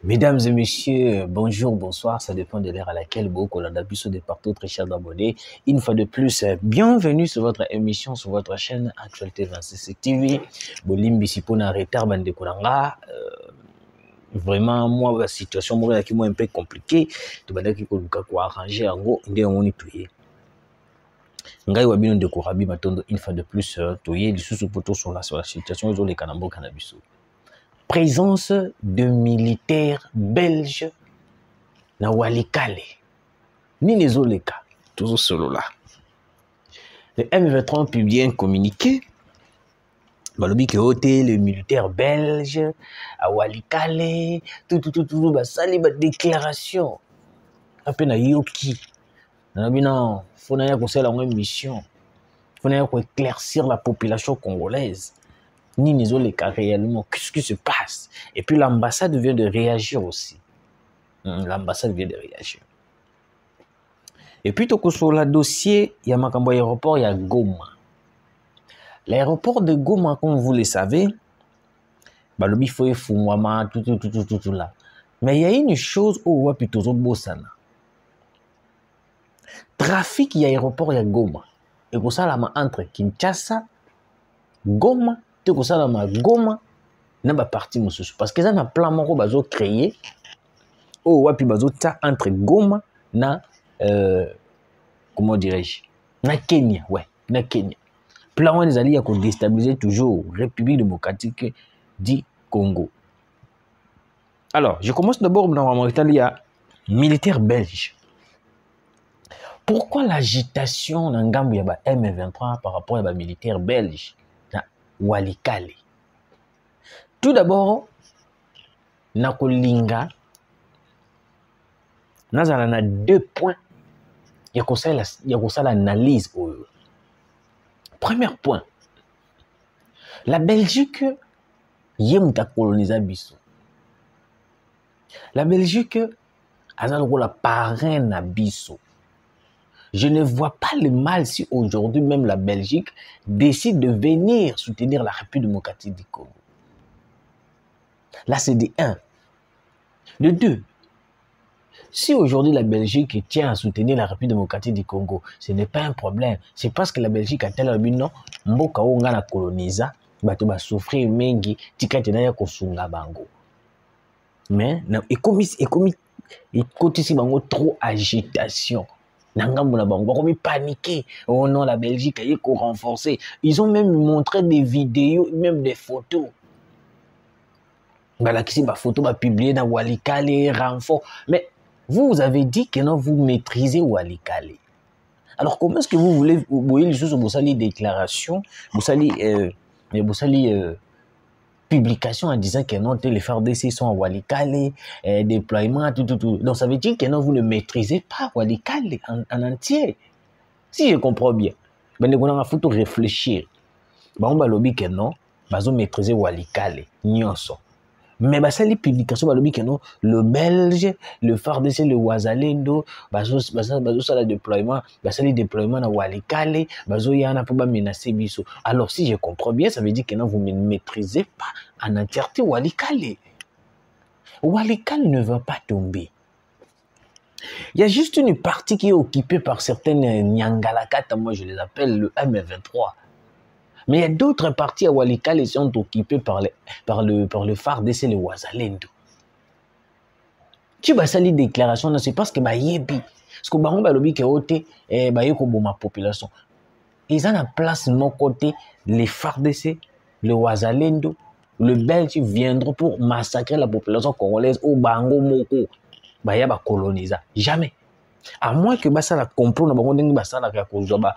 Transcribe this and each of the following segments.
Mesdames et messieurs, bonjour, bonsoir, ça dépend de l'heure à laquelle beaucoup l'on a pu de partout, très chers abonnés. Une fois de plus, bienvenue sur votre émission, sur votre chaîne Actualité 26 TV. Bolimbi Sipona retard bande kuranga. Vraiment, moi, la situation moi qui est un peu compliquée. Tu vas dire qu'il faut arranger en gros, on est tué. Ngai wabino de Korabi matondo une fois de plus, tué, les sous-potos sur la situation, ils ont les canambo cannabis. Présence de militaires belges na Walikale. Ni les autres cas, toujours solo là. Le M23 publie un communiqué. Balobi que hôtel, les militaires belges à Walikale, tout, bah ça les déclaration. À peine à Yoki. Non, faut n'aller qu'on la mission. Faut n'aller qu'on éclaircir la population congolaise. Ni les autres cas réellement, qu'est-ce qui se passe? Et puis l'ambassade vient de réagir aussi. L'ambassade vient de réagir. Et puis, sur le dossier, il y a un aéroport, il y a Goma. L'aéroport de Goma, comme vous le savez, bah, le bifo est fumama, tout là. Mais il y a une chose où on plutôt bossana. Trafic, il y a aéroport, il y a Goma. Et pour ça, là, entre Kinshasa, Goma, et pour ça, là, Goma, n'a pas parti, parce que ça, un plan moro bazo créé, où on bazo ta entre Goma, na comment dirais-je, na Kenya, ouais, na Kenya. Plan des alliés pour déstabiliser toujours République démocratique du Congo. Alors, je commence d'abord dans la Mauritanie, il y a militaire belge. Pourquoi l'agitation dans Gambia M23 par rapport à militaire belge na Walikale? Tout d'abord, na kolinga, na deux points. Il y a ça l'analyse. Premier point. La Belgique y a colonisé biso. La Belgique a la parrain à biso. Je ne vois pas le mal si aujourd'hui même la Belgique décide de venir soutenir la République démocratique du Congo. Là, c'est de 1. De 2. Si aujourd'hui la Belgique tient à soutenir la République démocratique du Congo, ce n'est pas un problème. C'est parce que la Belgique a tel but, non, mboka onga na colonisa, bato ba souffrir mengi, tika tena ya kosunga bango. Mais et comme si bango trop agitation. Nangambo na bango, comme paniquer. Oh non, la Belgique est renforcée. Ils ont même montré des vidéos, même des photos. Bah qui ba photo ba publié dans Walikale renfort. Mais vous avez dit que non, vous maîtrisez Walikale. Alors, comment est-ce que vous voulez, vous voyez les choses, vous savez déclaration, vous savez publication en disant que non, les FARDC sont à Walikale, déploiement, tout. Donc, ça veut dire que non, vous ne maîtrisez pas Walikale en entier. Si je comprends bien, ben, on a photo réfléchir. Ben, on va lobby que non, vous maîtrisez Walikale, nyonso. Mais bah ça les publications le belge le FARDC le Wazalendo ça le déploiement ça les déploiements na Walikale bazo yana pour menacer biso. Alors si je comprends bien, ça veut dire que non, vous ne maîtrisez pas en entièreté Walikale. Walikale ne va pas tomber. Il y a juste une partie qui est occupée par certaines Nyangalakata, moi je les appelle le M23. Mais il y a d'autres parties à Walikale qui sont occupées par le FARDC et le Wazalendo. Tu vas salir déclaration, c'est parce que yebi. Parce que baron balobi ke ote ma population. Ils ont en place de mon côté les FARDC, le Wazalendo, le Belge viendront pour massacrer la population congolaise au bango moko. Ya ba colonisa. Jamais. À moins que ça la comprendre bango ndenge ça la kozoba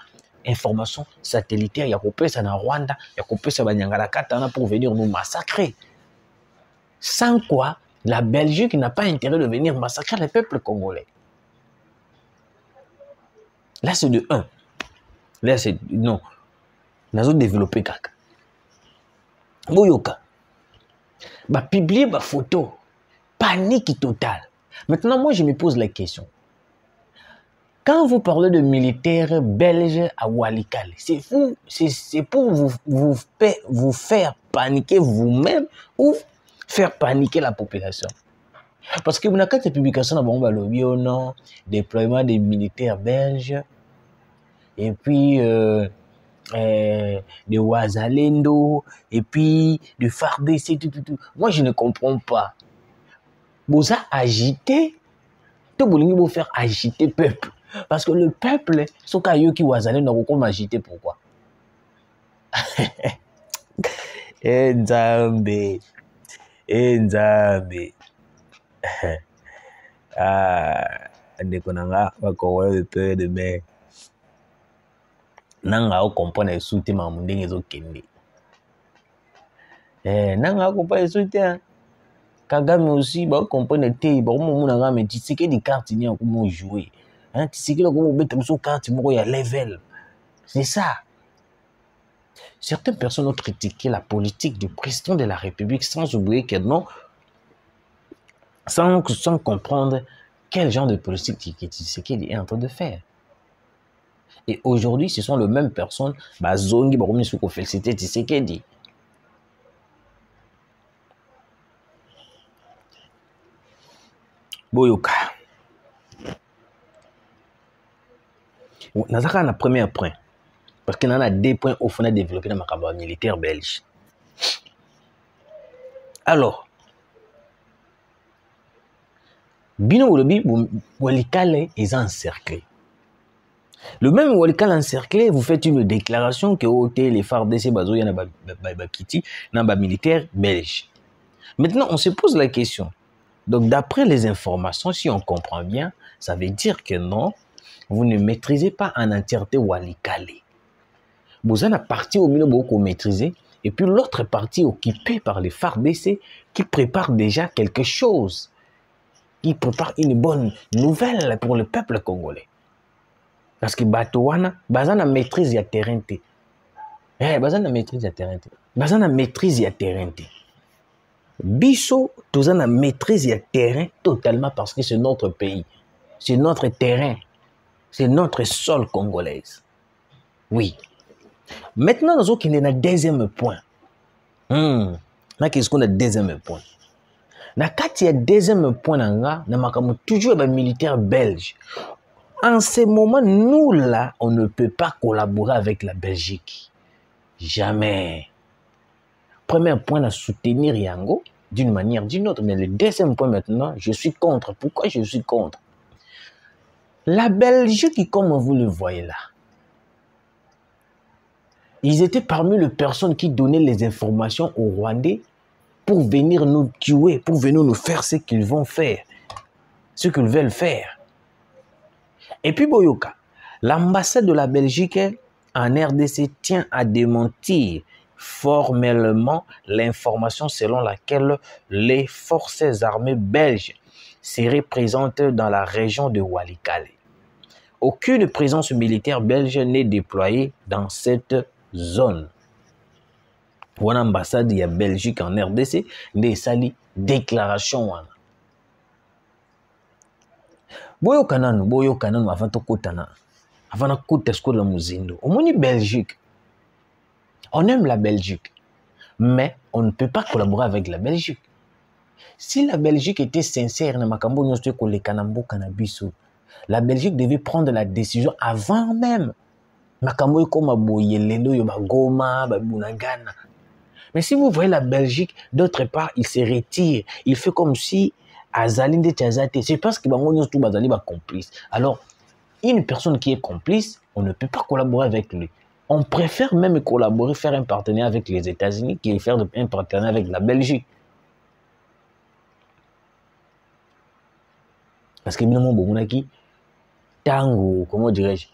information satellitaire, il y a coupé ça dans Rwanda, il y a coupé ça Nyangalakata pour venir nous massacrer. Sans quoi, la Belgique n'a pas intérêt de venir massacrer le peuple congolais. Là, c'est de 1. Là, c'est... Non. Nous avons développé caca. Boyoka. Publier ma photo. Panique totale. Maintenant, moi, je me pose la question. Quand vous parlez de militaires belges à Walikale, c'est pour vous faire paniquer vous-même ou faire paniquer la population. Parce que dans cette publication, on a le non, déploiement des militaires belges, et puis de Ouazalendo, et puis de FARDC, tout. Moi, je ne comprends pas. Vous avez agité, tout le monde veut faire agiter le peuple. Parce que le peuple, ce qu'il qui Ouazalendo, on va agiter pourquoi? Nzambe. Ndeko nanga bakowa le peur de mer. Nanga o comprendre les soutiens ma mundenge zo kende. Nanga o comprendre les soutiens. Kagame aussi ba comprendre te ba mo nanga me tisike di carte ni ko mo jouer. Hein tisike ko mo beta so carte mo ya level. C'est ça. Certaines personnes ont critiqué la politique du président de la République sans oublier que non, sans comprendre quel genre de politique qu'il est en train de faire. Et aujourd'hui, ce sont les mêmes personnes, Zongi, Baroumi, Souko, félicité, Tshisekedi. Boyoka. Nazaka na premier point. Parce qu'il y en a deux points au fond à développer dans ma campagne militaire belge. Alors, Bino Wolobi, Walikale est encerclé. Le même Walikale encerclé, vous faites une déclaration que les FARDC bazo yana kiti na ba militaire belge. Maintenant, on se pose la question. Donc, d'après les informations, si on comprend bien, ça veut dire que non, vous ne maîtrisez pas en entièreté Walikale. Vous avez une partie au milieu beaucoup maîtrisée, et puis l'autre partie occupée par les FARDC qui prépare déjà quelque chose, qui prépare une bonne nouvelle pour le peuple congolais. Parce que Batouana, Bazana maîtrise ya terrain. Bazana maîtrise ya terrain. Bazana maîtrise ya terrain. Bisso, Tozana maîtrise ya terrain totalement parce que c'est notre pays. C'est notre terrain. C'est notre sol congolais. Oui. Maintenant, nous avons un deuxième point. Qu'est-ce qu'on a deuxième point? Quand il y a deuxième point, nous avons toujours un militaire belge. En ce moment, nous là, on ne peut pas collaborer avec la Belgique. Jamais. Premier point, à soutenir Yango d'une manière ou d'une autre. Mais le deuxième point maintenant, je suis contre. Pourquoi je suis contre? La Belgique, comme vous le voyez là, ils étaient parmi les personnes qui donnaient les informations aux Rwandais pour venir nous tuer, pour venir nous faire ce qu'ils vont faire, ce qu'ils veulent faire. Et puis Boyoka, l'ambassade de la Belgique en RDC tient à démentir formellement l'information selon laquelle les forces armées belges seraient présentes dans la région de Walikale. Aucune présence militaire belge n'est déployée dans cette zone. Pour l'ambassade de Belgique en RDC, des sali déclaration. Boyo kananu avant to kotana. Avant na kota sko la muzindo. On moni Belgique. On aime la Belgique. Mais on ne peut pas collaborer avec la Belgique. Si la Belgique était sincère, la Belgique devait prendre la décision avant même. Mais si vous voyez la Belgique, d'autre part, il se retire. Il fait comme si Azalinde Tchazate. C'est parce que tout Bazali va complice. Alors, une personne qui est complice, on ne peut pas collaborer avec lui. On préfère même collaborer, faire un partenariat avec les États-Unis que faire un partenariat avec la Belgique. Parce que finalement, Bogunaki, tango, comment dirais-je,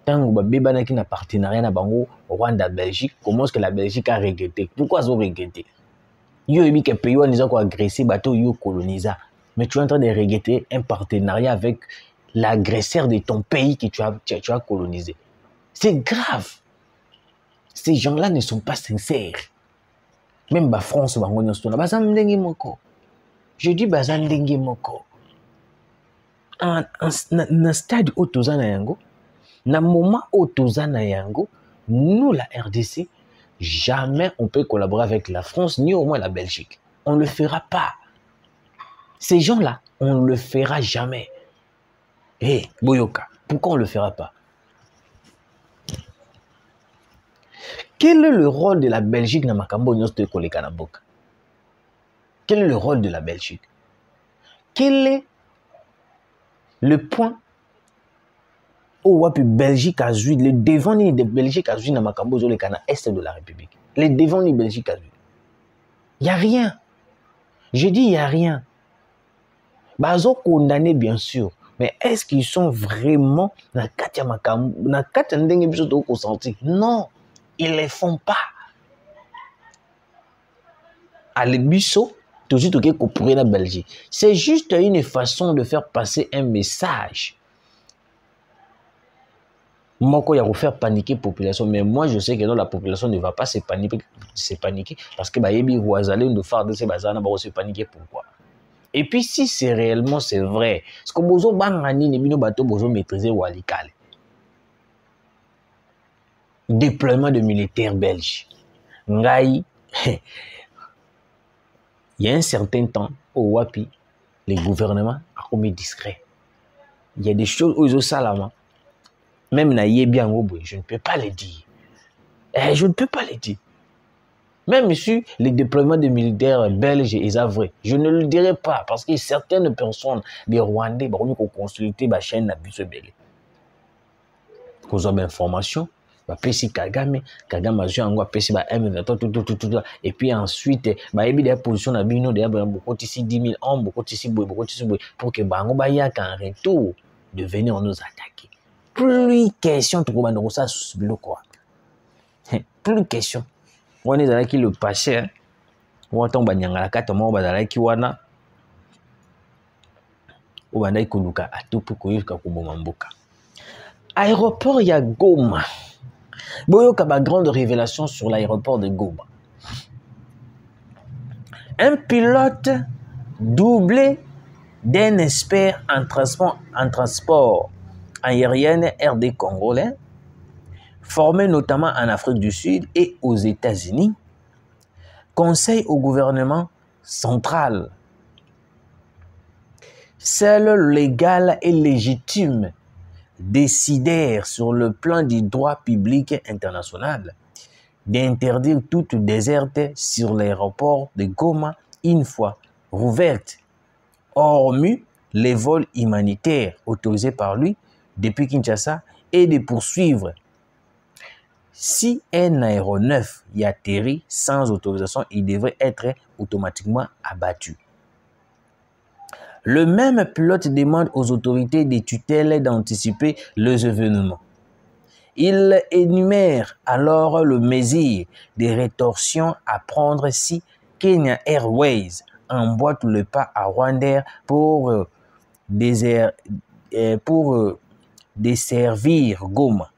tango, Bébanaki n'a partenariat avec Rwanda, Belgique, comment est-ce que la Belgique a regretté? Pourquoi ils ont regretté? Yo ebi que pays ils ont agressé, bateau yo colonisé. Mais tu es en train de regretter un partenariat avec l'agresseur de ton pays que tu as colonisé. C'est grave. Ces gens-là ne sont pas sincères. Même la France, je dis Bazandengi Moko. Un stade où Tozana Yango, dans le moment où Tozana Yango, nous, la RDC, jamais on peut collaborer avec la France, ni au moins la Belgique. On ne le fera pas. Ces gens-là, On ne le fera jamais. Hé, Boyoka, pourquoi on ne le fera pas? Quel est le rôle de la Belgique dans Makambo Nyosto Kolekanaboka? Quel est le rôle de la Belgique? Quel est le point où la Belgique a joué, le devant de Belgique a joué dans Makambo Zolekana Est de la République? Les devant de Belgique a joué. Il n'y a rien. Je dis il n'y a rien. Ils ont condamné bien sûr. Mais est-ce qu'ils sont vraiment dans Katia Makambo, dans Katia Ndengebiso consenti? Non, ils ne les font pas. À l'Ebiso, tout de suite, pour la Belgique. C'est juste une façon de faire passer un message. Moi, il y a faire paniquer la population, mais moi, je sais que non, la population ne va pas se paniquer parce que se paniquer. Pourquoi? Et puis, si c'est réellement c'est vrai, ce que vous avez maîtriser Walikale. Déploiement de militaires belges. Ngai, il y a un certain temps, au Wapi, les gouvernements a commis discret. Il y a des choses aux Salama. Même na bien je ne peux pas le dire. Je ne peux pas le dire. Même sur les déploiements de militaires belges et vrai, je ne le dirai pas parce que certaines personnes, des Rwandais, ont consulté la chaîne Nabiso Belé. Ils ont des informations, Kagame a joué en PC, et puis ensuite, il y a des positions à Bino, il y a beaucoup de 10 000 hommes, beaucoup de pour que Bango Bayak en retour de venir nous attaquer. Plus question de comment ça quoi. Plus question. On est là qui le passé. On tombe à Nyangala 4 mois, on va là qui wana. On va là koluka à tout pour courir Kakubomamboka. Aéroport ya Goma. Boyoka ba grande révélation sur l'aéroport de Goma. Un pilote doublé d'un expert en transport aérien RD congolais, formé notamment en Afrique du Sud et aux États-Unis, conseille au gouvernement central. Seul légal et légitime décidèrent sur le plan du droit public international d'interdire toute déserte sur l'aéroport de Goma une fois rouverte, hormis les vols humanitaires autorisés par lui depuis Kinshasa et de poursuivre. Si un aéronef y atterrit sans autorisation, il devrait être automatiquement abattu. Le même pilote demande aux autorités des tutelles d'anticiper les événements. Il énumère alors le mesure des rétorsions à prendre si Kenya Airways emboîte le pas à Rwanda pour desservir Goma.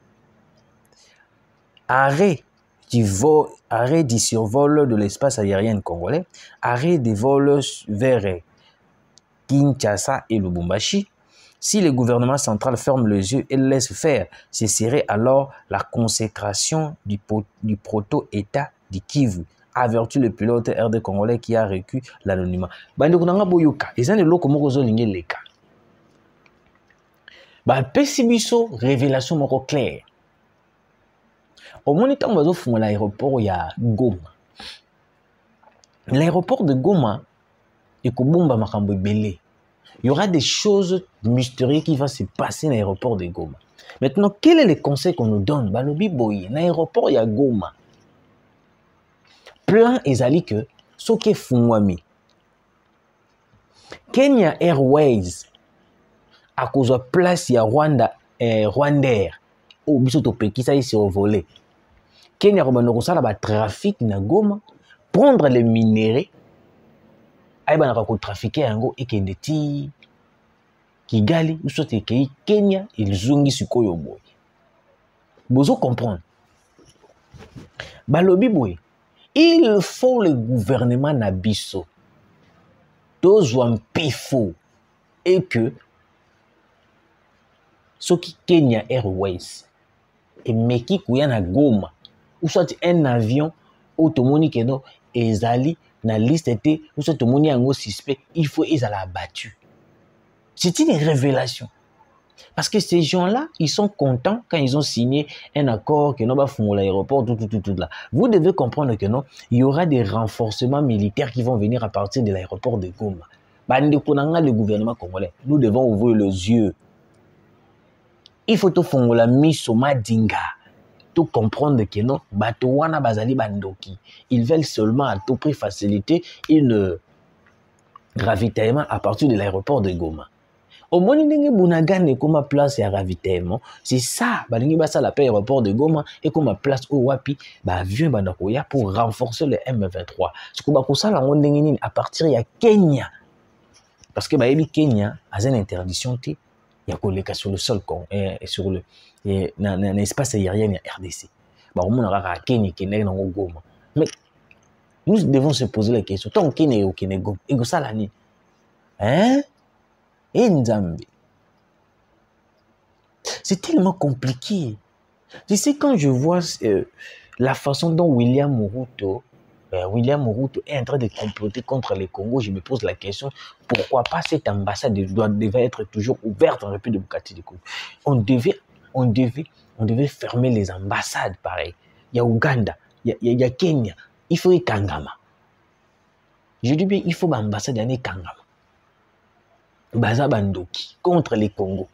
Arrêt du survol de l'espace aérien congolais, arrêt des vols vers Kinshasa et Lubumbashi. Si le gouvernement central ferme les yeux et laisse faire, ce serait alors la consécration du proto-État du Kivu, avertit le pilote RD congolais qui a reçu l'anonymat. Bandekunanga boyoka, ezane loko moko zolinge leka. Pesibiso révélation moko claire. Au moment où on va l'aéroport, il y a Goma. L'aéroport de Goma, il y aura des choses mystérieuses qui vont se passer dans l'aéroport de Goma. Maintenant, quel est le conseil qu'on nous donne? L'aéroport, il y a Goma. Plan ezali que ce qui est fungwami. Kenya Airways, à cause de place, il y a Rwandair. Ou biso topeki ça ici au volet. Kenya Romanorosa la trafic na Goma, prendre les minéraux. Aïba na ko trafiquer yango et kendeti Kigali ou soit Kenya, ils zungi sikoyo boy. Bozo comprendre. Balobi boy. Il faut le gouvernement Nabiso. Dozouam pifo et que ce qui Kenya Airways et meki kuya na Goma ou soit un avion automoni keno ezali na liste était ou soit tomoni yango suspect, il faut ezala abattu. C'est une révélation. Parce que ces gens-là, ils sont contents quand ils ont signé un accord que nous va faire l'aéroport, tout là. Vous devez comprendre que non, il y aura des renforcements militaires qui vont venir à partir de l'aéroport de Goma. Le gouvernement congolais, nous devons ouvrir les yeux. Il faut tout faire la mise sur ma dinga. Tout comprendre que non, Batouana Bazali Bandoki. Ils veulent seulement à tout prix faciliter une ravitaillement à partir de l'aéroport de Goma. Au moins, Bunagane est comme place à ravitaillement. C'est ça, balingi basa la paix aéroport de Goma et comme place au Wapi, avion banakoya pour renforcer le M23. Ce que bakosa la ngondengini à partir de Kenya. Parce que Kenya a une interdiction il y a collé sur le sol et sur le l'espace aérien RDC. On a Kenya qui est dans Goma. Mais nous devons se poser la question. Tant Kenya est au Kenya Goma, et ça l'année. Hein? Et Nzambi. C'est tellement compliqué. Tu sais, quand je vois la façon dont William Moruto est en train de comploter contre les Congo, je me pose la question, pourquoi pas cette ambassade devait être toujours ouverte en République démocratique du Congo? On devait fermer les ambassades, pareil. Il y a Ouganda, il y a Kenya, il faut Kangama. Je dis bien, il faut l'ambassade de Kangama. Baza Bandoki contre les Congo.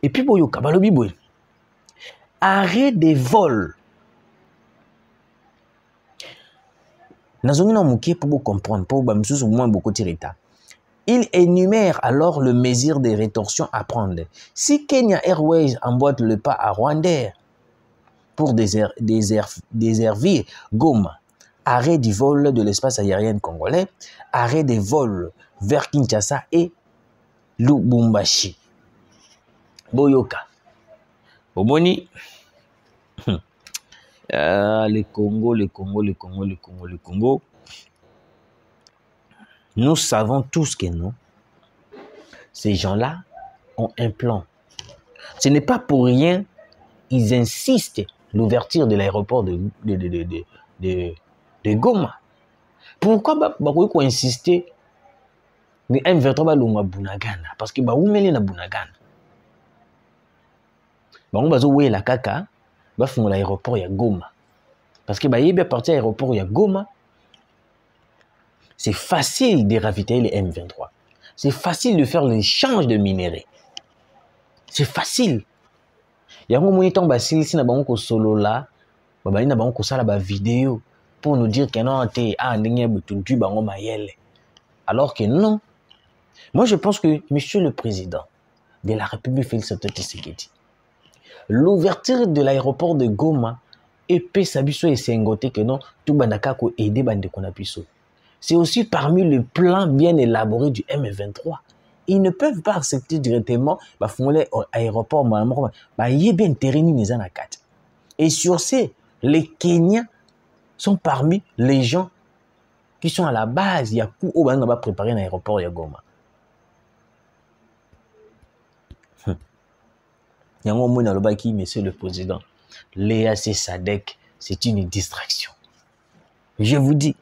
Et puis boyoka balobi boy. Arrêt des vols. Nazongina mukie pour vous comprendre, pour bamsusu moins beaucoup tirita. Il énumère alors le mesure des rétorsions à prendre. Si Kenya Airways emboîte le pas à Rwanda pour desservir Goma, arrêt du vol de l'espace aérien congolais, arrêt des vols vers Kinshasa et Lubumbashi. Boyoka. Bomoni. Le Congo. Nous savons tous que non. Ces gens-là ont un plan. Ce n'est pas pour rien. Ils insistent l'ouverture de l'aéroport de Goma. Pourquoi ils insister le M23 va l'onga Bunagana? Parce que où mêler na Bunagana? On va jouer la caca, va faire l'aéroport ya Goma. Parce que il bien partir à l'aéroport ya Goma, c'est facile de ravitailler les M23. C'est facile de faire l'échange de minerais. C'est facile. Il y a un moment où basil si na bango solo là, babali na bango sala ba vidéo pour nous dire que non té ndenge butuntu bango mayele. Alors que non. Moi je pense que monsieur le président de la République Félix Tshisekedi, l'ouverture de l'aéroport de Goma et Pesabiso et Sengote que non, tout bandaka ko aider bande konapiso. C'est aussi parmi le plan bien élaboré du M23. Ils ne peuvent pas accepter directement l'aéroport bien terrain. Et sur ces, les Kenyans sont parmi les gens qui sont à la base. Il y a coup où on va préparer un aéroport à Goma. Il y a un moment où monsieur le président, l'EAC SADC, c'est une distraction. Je vous dis,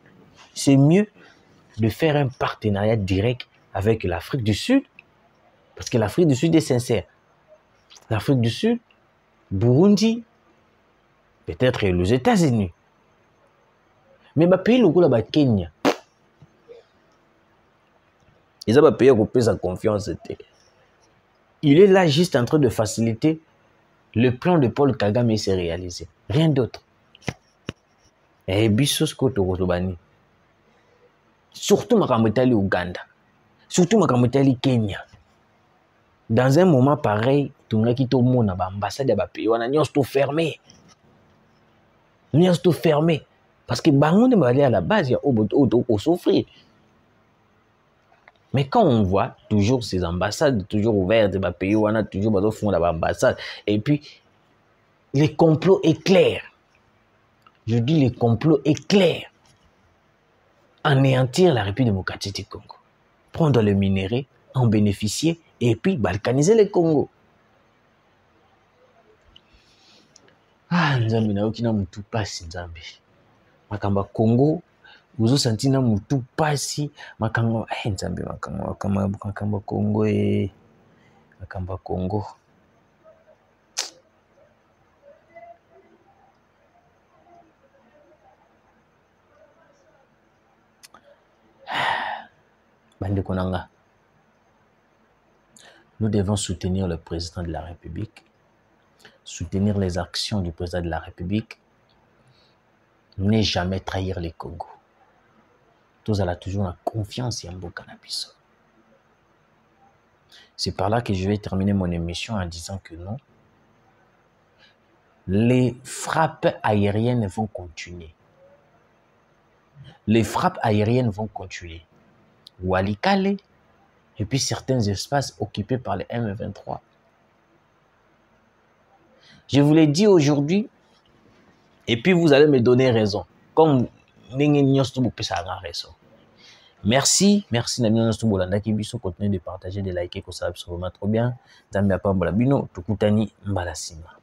c'est mieux de faire un partenariat direct avec l'Afrique du Sud, parce que l'Afrique du Sud est sincère. L'Afrique du Sud, Burundi, peut-être les États-Unis. Mais le pays le Kenya, ils ont payé pour sa confiance. Il est là juste en train de faciliter le plan de Paul Kagame s'est réalisé. Rien d'autre. Et Bissos Kotorobani. Surtout Makamotali Ouganda. Surtout Makamotali Kenya. Dans un moment pareil, tout le monde a l'ambassade de pays. On a tout fermé. Tout fermé. Parce que Bangon de aller à la base, il y a au souffrir. Mais quand on voit toujours ces ambassades toujours ouvertes, des pays où on a toujours besoin de fond l'ambassade, et puis les complots éclairent. Je dis les complots éclairent. Anéantir la République démocratique du Congo. Prendre le minerai, en bénéficier, et puis balkaniser le Congo. Ah, Nzambi na okina mutu pasi Nzambi. Makamba Congo, Vous senti na mutu pasi makango nzambe makamba Congo makamba Congo. Bande konanga. Nous devons soutenir le président de la République, soutenir les actions du président de la République, ne jamais trahir les Congo. Tous allons toujours la confiance en Bokanabiso. C'est par là que je vais terminer mon émission en disant que non, les frappes aériennes vont continuer. Les frappes aériennes vont continuer. Walikale, et puis certains espaces occupés par les M23. Je vous l'ai dit aujourd'hui, et puis vous allez me donner raison. Comme raison. Merci, continuez de partager, de liker, ça va vraiment trop bien. Zambia Pambola Bino, Tukutani Mbalasima.